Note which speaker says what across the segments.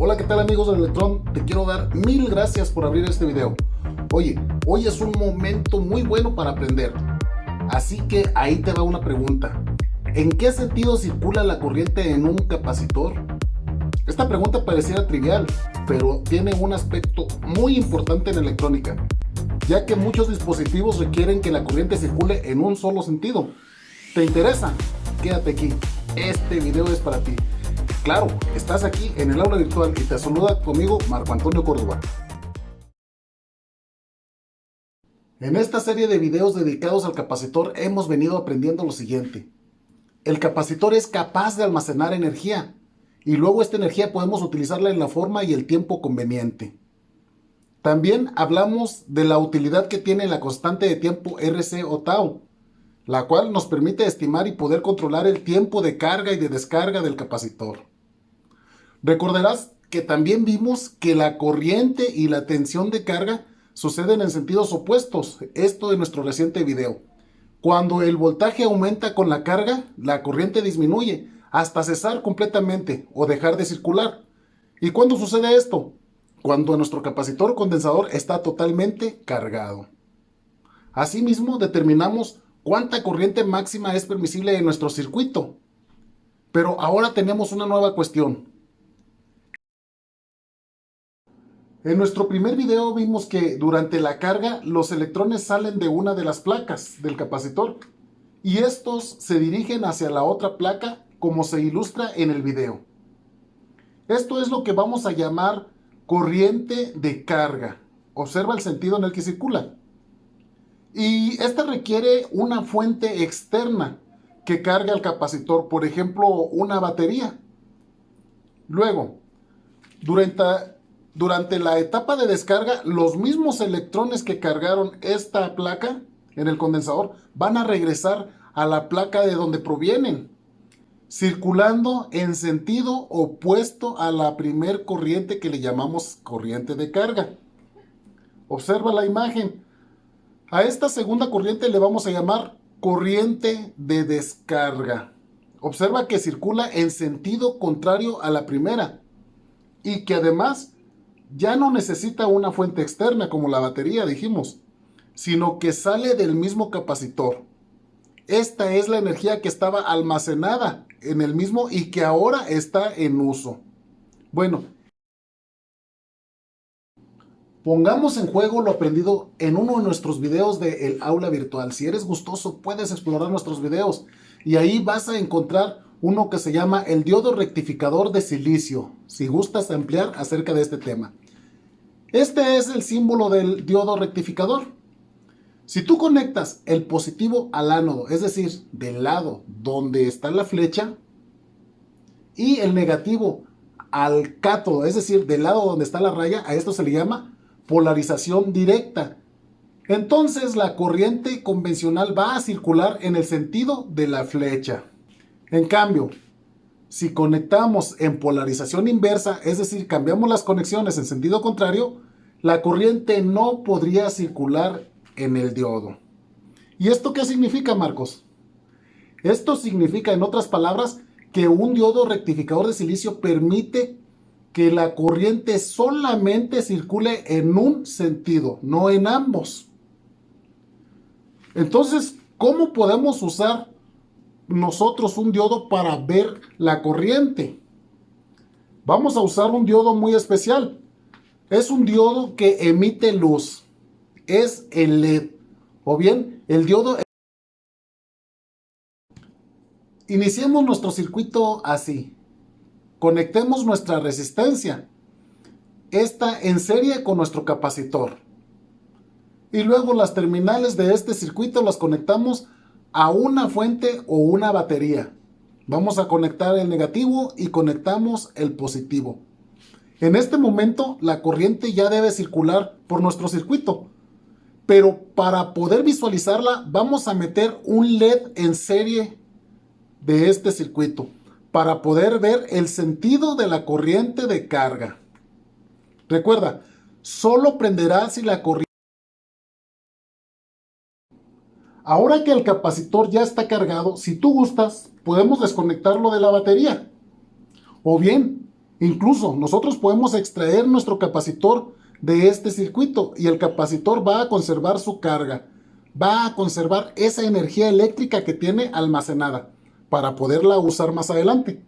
Speaker 1: Hola, ¿qué tal amigos del Electrón? Te quiero dar mil gracias por abrir este video. Oye, hoy es un momento muy bueno para aprender. Así que ahí te va una pregunta. ¿En qué sentido circula la corriente en un capacitor? Esta pregunta pareciera trivial, pero tiene un aspecto muy importante en electrónica, ya que muchos dispositivos requieren que la corriente circule en un solo sentido. ¿Te interesa? Quédate aquí. Este video es para ti. Claro, estás aquí en el aula virtual y te saluda conmigo Marco Antonio Córdoba. En esta serie de videos dedicados al capacitor hemos venido aprendiendo lo siguiente. El capacitor es capaz de almacenar energía y luego esta energía podemos utilizarla en la forma y el tiempo conveniente. También hablamos de la utilidad que tiene la constante de tiempo RC o tau, la cual nos permite estimar y poder controlar el tiempo de carga y de descarga del capacitor. Recordarás que también vimos que la corriente y la tensión de carga suceden en sentidos opuestos, esto en nuestro reciente video. Cuando el voltaje aumenta con la carga, la corriente disminuye hasta cesar completamente o dejar de circular. ¿Y cuándo sucede esto? Cuando nuestro capacitor condensador está totalmente cargado. Asimismo, determinamos cuánta corriente máxima es permisible en nuestro circuito. Pero ahora tenemos una nueva cuestión. En nuestro primer video vimos que durante la carga los electrones salen de una de las placas del capacitor y estos se dirigen hacia la otra placa como se ilustra en el video. Esto es lo que vamos a llamar corriente de carga. Observa el sentido en el que circula. Y esta requiere una fuente externa que carga el capacitor, por ejemplo, una batería. Luego, durante la etapa de descarga, los mismos electrones que cargaron esta placa en el condensador van a regresar a la placa de donde provienen, circulando en sentido opuesto a la primer corriente que le llamamos corriente de carga. Observa la imagen. A esta segunda corriente le vamos a llamar corriente de descarga. Observa que circula en sentido contrario a la primera y que además ya no necesita una fuente externa como la batería, dijimos, sino que sale del mismo capacitor. Esta es la energía que estaba almacenada en el mismo y que ahora está en uso. Bueno, pongamos en juego lo aprendido en uno de nuestros videos del aula virtual. Si eres gustoso, puedes explorar nuestros videos y ahí vas a encontrar uno que se llama el diodo rectificador de silicio, si gustas ampliar acerca de este tema. Este es el símbolo del diodo rectificador. Si tú conectas el positivo al ánodo, es decir, del lado donde está la flecha, y el negativo al cátodo, es decir, del lado donde está la raya, a esto se le llama polarización directa. Entonces la corriente convencional va a circular en el sentido de la flecha. En cambio, si conectamos en polarización inversa, es decir, cambiamos las conexiones en sentido contrario, la corriente no podría circular en el diodo. ¿Y esto qué significa, Marcos? Esto significa, en otras palabras, que un diodo rectificador de silicio permite que la corriente solamente circule en un sentido, no en ambos. Entonces, ¿cómo podemos usar nosotros un diodo para ver la corriente? Vamos a usar un diodo muy especial. Es un diodo que emite luz. Es el LED. O bien, el diodo. Iniciemos nuestro circuito así. Conectemos nuestra resistencia. Esta en serie con nuestro capacitor. Y luego las terminales de este circuito las conectamos a una fuente o una batería. Vamos a conectar el negativo y conectamos el positivo. En este momento la corriente ya debe circular por nuestro circuito. Pero para poder visualizarla vamos a meter un LED en serie de este circuito para poder ver el sentido de la corriente de carga. Recuerda, solo prenderá si la corriente. Ahora que el capacitor ya está cargado, si tú gustas, podemos desconectarlo de la batería. O bien, Incluso nosotros podemos extraer nuestro capacitor de este circuito y el capacitor va a conservar su carga, va a conservar esa energía eléctrica que tiene almacenada para poderla usar más adelante.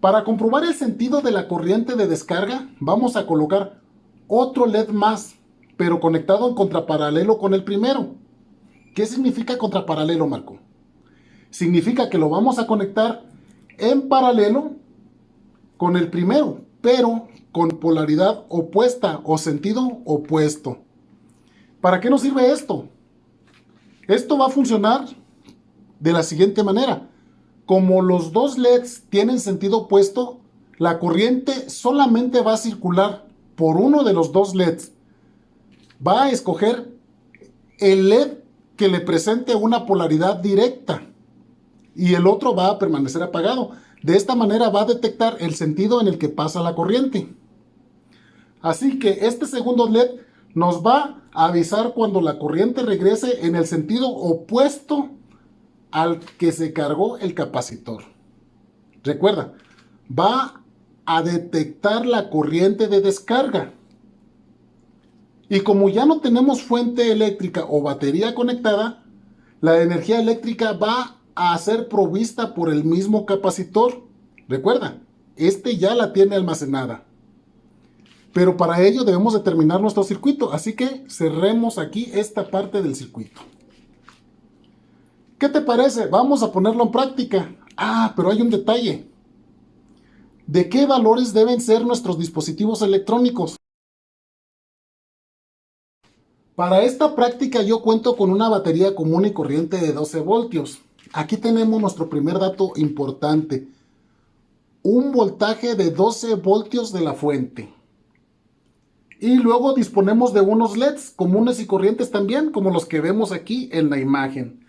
Speaker 1: Para comprobar el sentido de la corriente de descarga, vamos a colocar otro LED más, pero conectado en contraparalelo con el primero. ¿Qué significa contraparalelo, Marco? Significa que lo vamos a conectar en paralelo con el primero, pero con polaridad opuesta o sentido opuesto. ¿Para qué nos sirve esto? Esto va a funcionar de la siguiente manera. Como los dos LEDs tienen sentido opuesto, la corriente solamente va a circular por uno de los dos LEDs. Va a escoger el LED que le presente una polaridad directa y el otro va a permanecer apagado. De esta manera va a detectar el sentido en el que pasa la corriente. Así que este segundo LED nos va a avisar cuando la corriente regrese en el sentido opuesto al que se cargó el capacitor. Recuerda, va a detectar la corriente de descarga. Y como ya no tenemos fuente eléctrica o batería conectada, la energía eléctrica va a ser provista por el mismo capacitor. Recuerda, este ya la tiene almacenada. Pero para ello debemos determinar nuestro circuito, así que cerremos aquí esta parte del circuito. ¿Qué te parece? Vamos a ponerlo en práctica. Pero hay un detalle. ¿De qué valores deben ser nuestros dispositivos electrónicos? Para esta práctica yo cuento con una batería común y corriente de 12 voltios. Aquí tenemos nuestro primer dato importante. Un voltaje de 12 voltios de la fuente. Y luego disponemos de unos LEDs comunes y corrientes también, como los que vemos aquí en la imagen.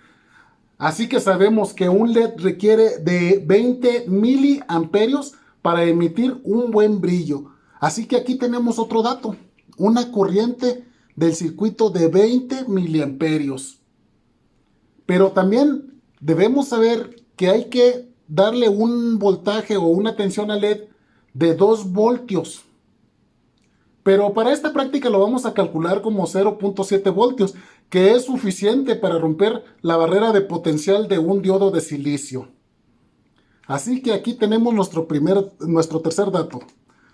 Speaker 1: Así que sabemos que un LED requiere de 20 miliamperios para emitir un buen brillo. Así que aquí tenemos otro dato. Una corriente del circuito de 20 miliamperios. Pero también debemos saber que hay que darle un voltaje o una tensión al LED de 2 voltios. Pero para esta práctica lo vamos a calcular como 0.7 voltios, que es suficiente para romper la barrera de potencial de un diodo de silicio. Así que aquí tenemos nuestro tercer dato.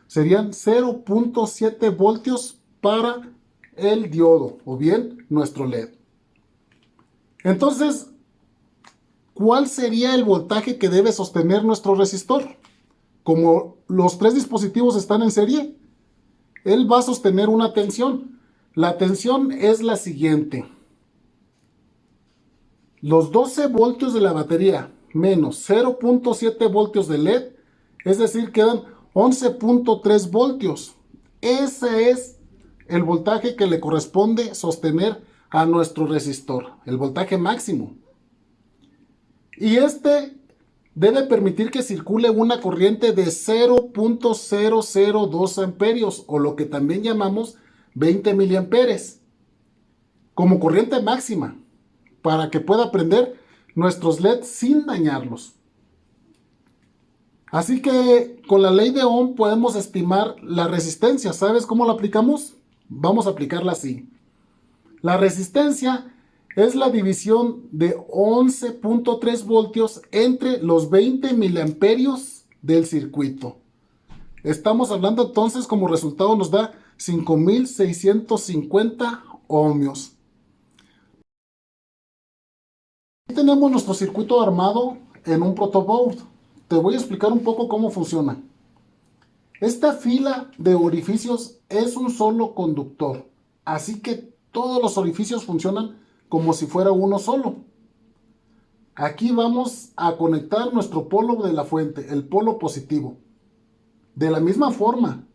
Speaker 1: Serían 0.7 voltios para el diodo, o bien nuestro LED. Entonces, ¿cuál sería el voltaje que debe sostener nuestro resistor? Como los tres dispositivos están en serie, él va a sostener una tensión. La tensión es la siguiente. Los 12 voltios de la batería menos 0.7 voltios de LED, es decir, quedan 11.3 voltios. Ese es el voltaje que le corresponde sostener a nuestro resistor, el voltaje máximo. Y este debe permitir que circule una corriente de 0.002 amperios, o lo que también llamamos 20 miliamperes, como corriente máxima, para que pueda prender nuestros LEDs sin dañarlos. Así que con la ley de Ohm podemos estimar la resistencia. ¿Sabes cómo la aplicamos? Vamos a aplicarla así. La resistencia es la división de 11.3 voltios entre los 20 miliamperios del circuito. Estamos hablando entonces, como resultado nos da 5.650 ohmios. Aquí tenemos nuestro circuito armado en un protoboard. Te voy a explicar un poco cómo funciona. Esta fila de orificios es un solo conductor, así que todos los orificios funcionan como si fuera uno solo. Aquí vamos a conectar nuestro polo de la fuente, el polo positivo. De la misma forma,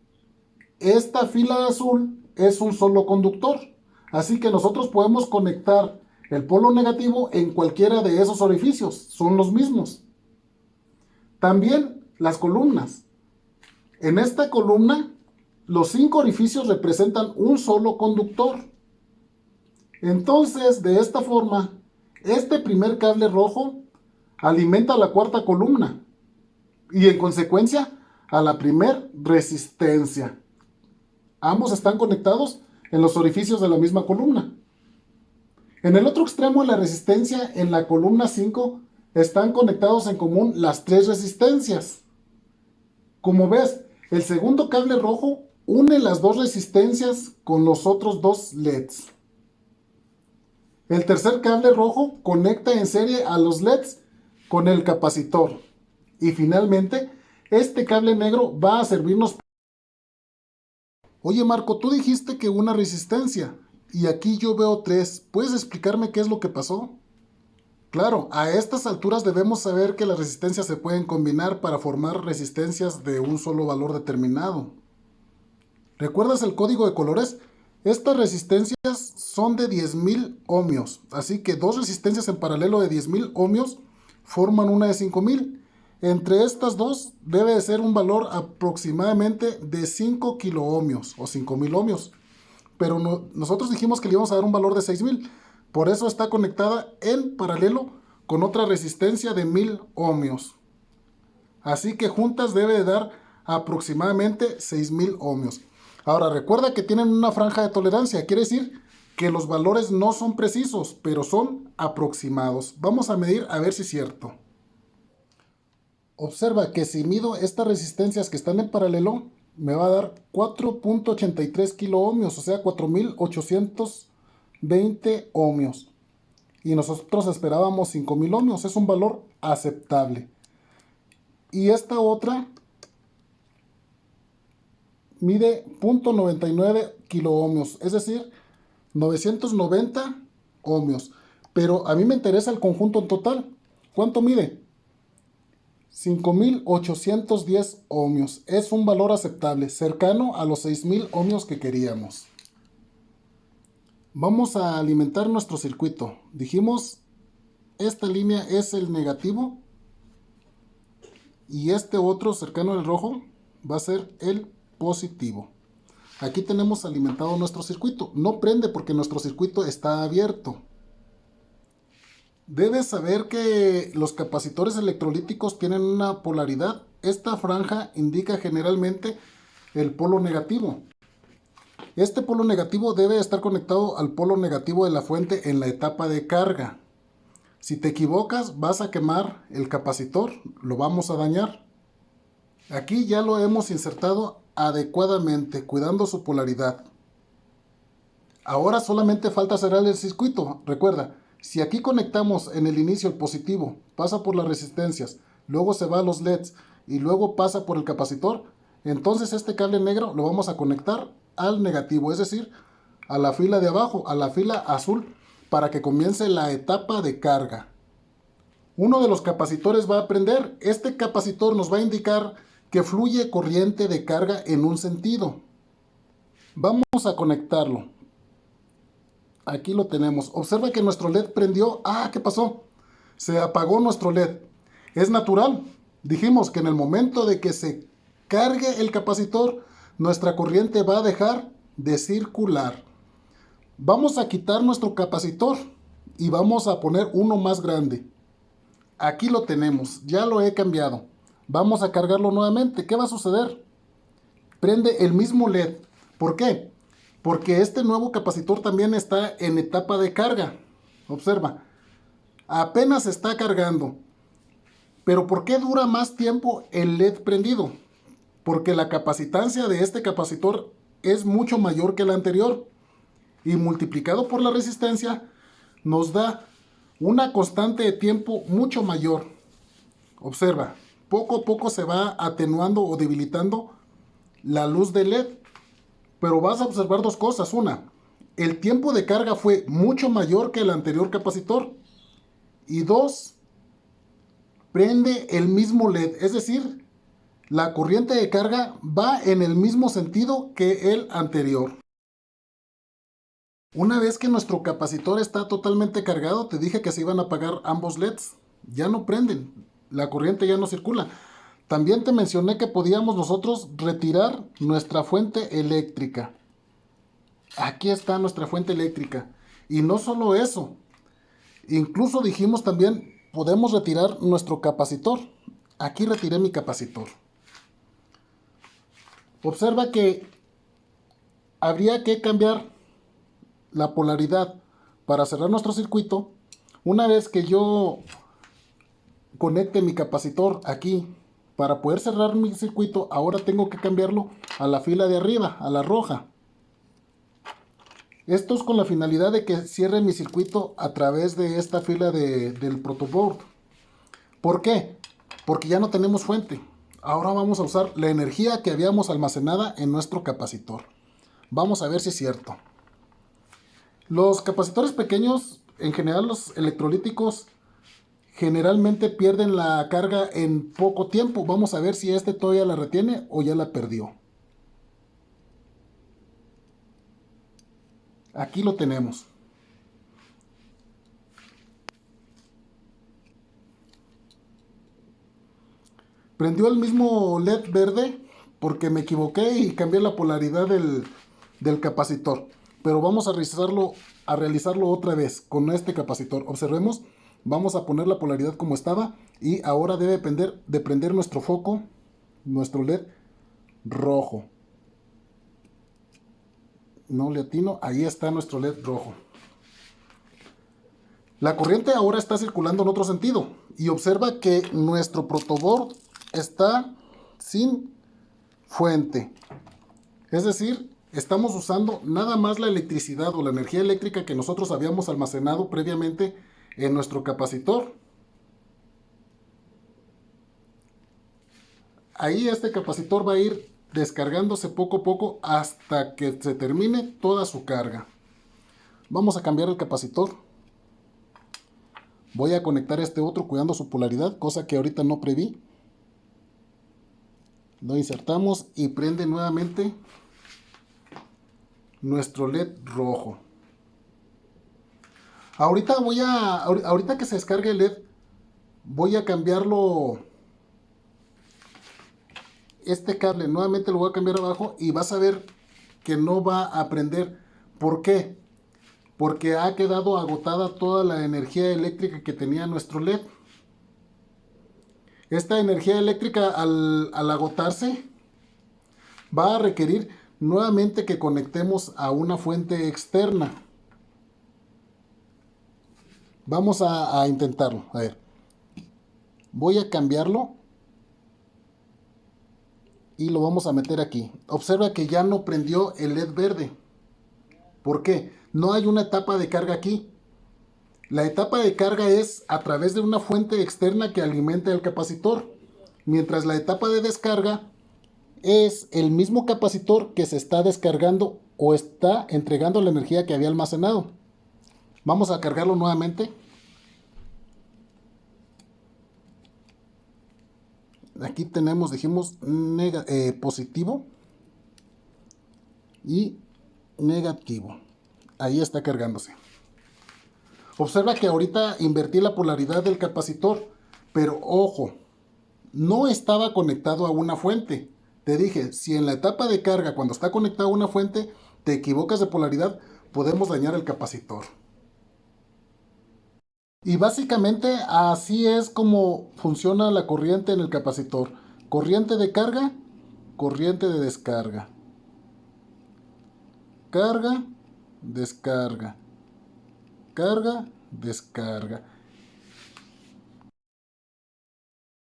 Speaker 1: esta fila azul es un solo conductor, así que nosotros podemos conectar el polo negativo en cualquiera de esos orificios, son los mismos. También las columnas. En esta columna, los 5 orificios representan un solo conductor. Entonces, de esta forma, este primer cable rojo alimenta la cuarta columna y en consecuencia a la primer resistencia. Ambos están conectados en los orificios de la misma columna. En el otro extremo de la resistencia, en la columna 5, están conectados en común las tres resistencias. Como ves, el segundo cable rojo une las dos resistencias con los otros dos LEDs. El tercer cable rojo conecta en serie a los LEDs con el capacitor. Y finalmente, este cable negro va a servirnos. Oye Marco, tú dijiste que una resistencia, y aquí yo veo tres. ¿Puedes explicarme qué es lo que pasó? Claro, a estas alturas debemos saber que las resistencias se pueden combinar para formar resistencias de un solo valor determinado. ¿Recuerdas el código de colores? Estas resistencias son de 10.000 ohmios, así que dos resistencias en paralelo de 10.000 ohmios forman una de 5.000. Entre estas dos debe de ser un valor aproximadamente de 5 kiloohmios o 5.000 ohmios. Pero nosotros dijimos que le íbamos a dar un valor de 6.000. Por eso está conectada en paralelo con otra resistencia de 1.000 ohmios. Así que juntas debe de dar aproximadamente 6.000 ohmios. Ahora recuerda que tienen una franja de tolerancia. Quiere decir que los valores no son precisos, pero son aproximados. Vamos a medir a ver si es cierto. Observa que si mido estas resistencias que están en paralelo, me va a dar 4.83 kiloohmios, o sea 4.820 ohmios. Y nosotros esperábamos 5.000 ohmios, es un valor aceptable. Y esta otra mide 0.99 kiloohmios, es decir, 990 ohmios. Pero a mí me interesa el conjunto en total. ¿Cuánto mide? 5.810 ohmios. Es un valor aceptable, cercano a los 6.000 ohmios que queríamos. Vamos a alimentar nuestro circuito. Dijimos, esta línea es el negativo y este otro cercano al rojo va a ser el positivo. Aquí tenemos alimentado nuestro circuito. No prende porque nuestro circuito está abierto. Debes saber que los capacitores electrolíticos tienen una polaridad. Esta franja indica generalmente el polo negativo. Este polo negativo debe estar conectado al polo negativo de la fuente en la etapa de carga. Si te equivocas, vas a quemar el capacitor, lo vamos a dañar. Aquí ya lo hemos insertado adecuadamente, cuidando su polaridad. Ahora solamente falta cerrar el circuito. Recuerda, si aquí conectamos en el inicio el positivo, pasa por las resistencias, luego se va a los LEDs y luego pasa por el capacitor, entonces este cable negro lo vamos a conectar al negativo, es decir, a la fila de abajo, a la fila azul, para que comience la etapa de carga. Uno de los capacitores va a prender. Este capacitor nos va a indicar que fluye corriente de carga en un sentido. Vamos a conectarlo. Aquí lo tenemos. Observa que nuestro LED prendió. Ah, ¿qué pasó? Se apagó nuestro LED. Es natural. Dijimos que en el momento de que se cargue el capacitor, nuestra corriente va a dejar de circular. Vamos a quitar nuestro capacitor y vamos a poner uno más grande. Aquí lo tenemos. Ya lo he cambiado. Vamos a cargarlo nuevamente. ¿Qué va a suceder? Prende el mismo LED. ¿Por qué? Porque este nuevo capacitor también está en etapa de carga. Observa, apenas está cargando. Pero ¿por qué dura más tiempo el LED prendido? Porque la capacitancia de este capacitor es mucho mayor que la anterior. Y multiplicado por la resistencia nos da una constante de tiempo mucho mayor. Observa, poco a poco se va atenuando o debilitando la luz del LED. Pero vas a observar dos cosas. Una, el tiempo de carga fue mucho mayor que el anterior capacitor. Y dos, prende el mismo LED. Es decir, la corriente de carga va en el mismo sentido que el anterior. Una vez que nuestro capacitor está totalmente cargado, te dije que se iban a apagar ambos LEDs. Ya no prenden. La corriente ya no circula. También te mencioné que podíamos nosotros retirar nuestra fuente eléctrica. Aquí está nuestra fuente eléctrica. Y no solo eso. Incluso dijimos también, podemos retirar nuestro capacitor. Aquí retiré mi capacitor. Observa que habría que cambiar la polaridad para cerrar nuestro circuito. Una vez que yo conecte mi capacitor aquí para poder cerrar mi circuito, ahora tengo que cambiarlo a la fila de arriba, a la roja. Esto es con la finalidad de que cierre mi circuito a través de esta fila del protoboard. ¿Por qué? Porque ya no tenemos fuente. Ahora vamos a usar la energía que habíamos almacenada en nuestro capacitor. Vamos a ver si es cierto. Los capacitores pequeños, en general los electrolíticos, generalmente pierden la carga en poco tiempo. Vamos a ver si este todavía la retiene o ya la perdió. Aquí lo tenemos. Prendió el mismo LED verde porque me equivoqué y cambié la polaridad del capacitor. Pero vamos a realizarlo otra vez con este capacitor. Observemos, vamos a poner la polaridad como estaba y ahora debe de prender nuestro foco, nuestro LED rojo. No le atino, ahí está nuestro LED rojo. La corriente ahora está circulando en otro sentido y observa que nuestro protoboard está sin fuente. Es decir, estamos usando nada más la electricidad o la energía eléctrica que nosotros habíamos almacenado previamente en nuestro capacitor. Ahí este capacitor va a ir descargándose poco a poco hasta que se termine toda su carga. Vamos a cambiar el capacitor. Voy a conectar este otro cuidando su polaridad, cosa que ahorita no preví. Lo insertamos y prende nuevamente nuestro LED rojo. Ahorita que se descargue el LED, voy a cambiarlo. Este cable nuevamente lo voy a cambiar abajo y vas a ver que no va a prender. ¿Por qué? Porque ha quedado agotada toda la energía eléctrica que tenía nuestro LED. Esta energía eléctrica al agotarse va a requerir nuevamente que conectemos a una fuente externa. Vamos a intentarlo. A ver. Voy a cambiarlo y lo vamos a meter aquí. Observa que ya no prendió el LED verde. ¿Por qué? No hay una etapa de carga aquí. La etapa de carga es a través de una fuente externa que alimenta el capacitor. Mientras la etapa de descarga es el mismo capacitor que se está descargando o está entregando la energía que había almacenado. Vamos a cargarlo nuevamente. Aquí tenemos, dijimos, positivo y negativo. Ahí está cargándose. Observa que ahorita invertí la polaridad del capacitor, pero ojo, no estaba conectado a una fuente. Te dije, si en la etapa de carga, cuando está conectado a una fuente, te equivocas de polaridad, podemos dañar el capacitor. Y básicamente así es como funciona la corriente en el capacitor. Corriente de carga, corriente de descarga. Carga, descarga. Carga, descarga.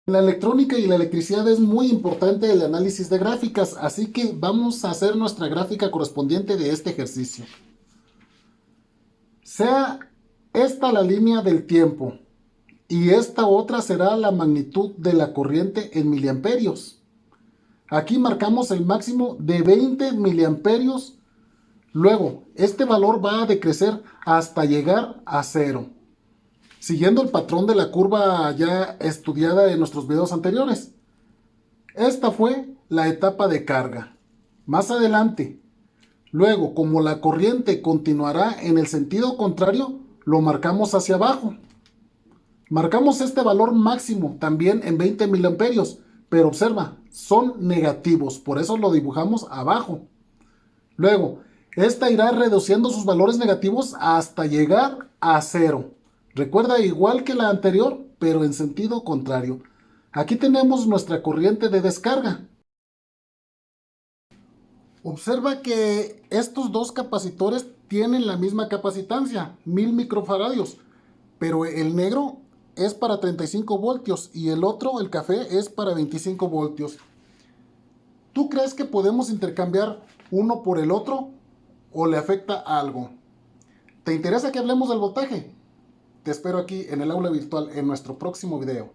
Speaker 1: En la electrónica y la electricidad es muy importante el análisis de gráficas, así que vamos a hacer nuestra gráfica correspondiente de este ejercicio. Sea esta la línea del tiempo y esta otra será la magnitud de la corriente en miliamperios. Aquí marcamos el máximo de 20 miliamperios. Luego, este valor va a decrecer hasta llegar a 0. Siguiendo el patrón de la curva ya estudiada en nuestros videos anteriores. Esta fue la etapa de carga. Más adelante, luego, como la corriente continuará en el sentido contrario, lo marcamos hacia abajo. Marcamos este valor máximo también en 20 miliamperios, pero observa, son negativos, por eso lo dibujamos abajo. Luego, esta irá reduciendo sus valores negativos hasta llegar a 0. Recuerda, igual que la anterior, pero en sentido contrario. Aquí tenemos nuestra corriente de descarga. Observa que estos dos capacitores tienen la misma capacitancia, 1000 microfaradios, pero el negro es para 35 voltios y el otro, el café, es para 25 voltios. ¿Tú crees que podemos intercambiar uno por el otro o le afecta algo? ¿Te interesa que hablemos del voltaje? Te espero aquí en el aula virtual en nuestro próximo video.